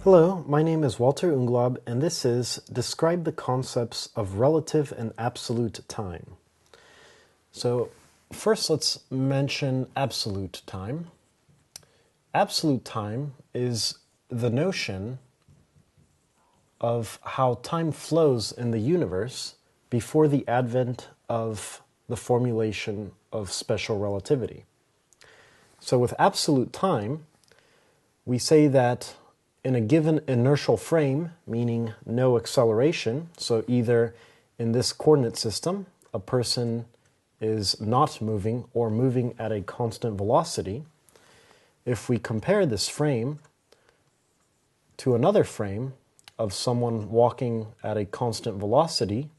Hello, my name is Walter Unglob, and this is Describe the Concepts of Relative and Absolute Time. So first let's mention absolute time. Absolute time is the notion of how time flows in the universe before the advent of the formulation of special relativity. So with absolute time, we say that in a given inertial frame, meaning no acceleration, so either in this coordinate system, a person is not moving or moving at a constant velocity, if we compare this frame to another frame of someone walking at a constant velocity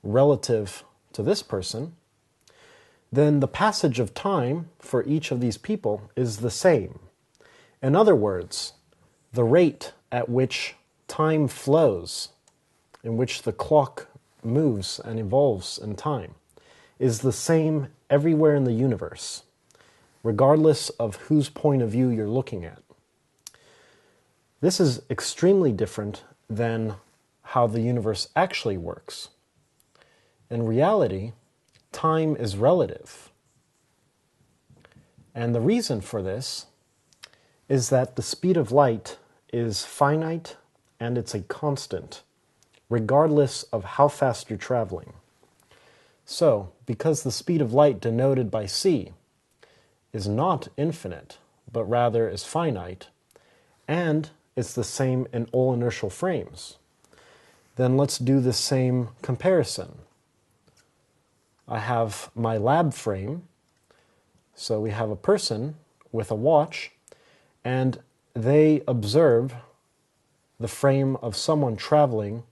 relative to this person, then the passage of time for each of these people is the same. In other words, the rate at which time flows, in which the clock moves and evolves in time, is the same everywhere in the universe, regardless of whose point of view you're looking at. This is extremely different than how the universe actually works. In reality, time is relative. And the reason for this is that the speed of light is finite and it's a constant, regardless of how fast you're traveling. So, because the speed of light denoted by c is not infinite, but rather is finite, and it's the same in all inertial frames, then let's do the same comparison. I have my lab frame, so we have a person with a watch, and they observe the frame of someone traveling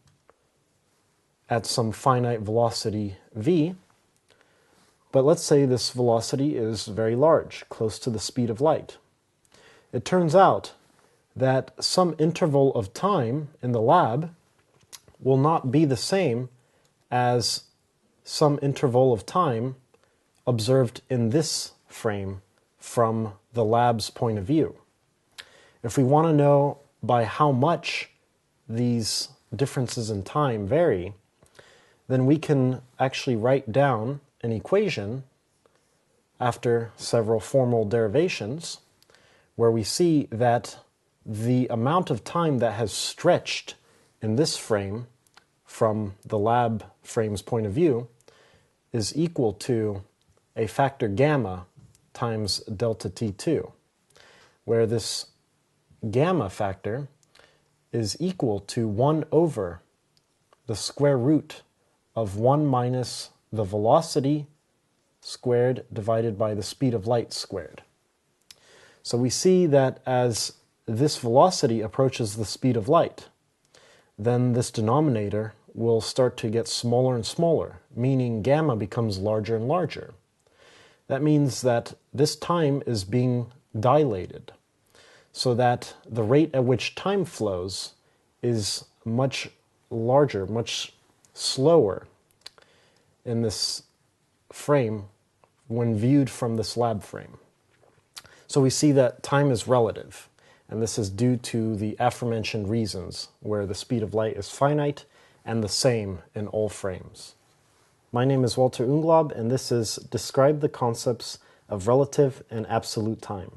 at some finite velocity v, but let's say this velocity is very large, close to the speed of light. It turns out that some interval of time in the lab will not be the same as some interval of time observed in this frame from the lab's point of view. If we want to know by how much these differences in time vary, then we can actually write down an equation after several formal derivations where we see that the amount of time that has stretched in this frame from the lab frame's point of view is equal to a factor gamma times delta t2, where this gamma factor is equal to 1 over the square root of 1 minus the velocity squared divided by the speed of light squared. So we see that as this velocity approaches the speed of light, then this denominator will start to get smaller and smaller, meaning gamma becomes larger and larger. That means that this time is being dilated, so that the rate at which time flows is much larger, much slower in this frame when viewed from this lab frame. So we see that time is relative, and this is due to the aforementioned reasons, where the speed of light is finite and the same in all frames. My name is Walter Unglob, and this is Describe the Concepts of Relative and Absolute Time.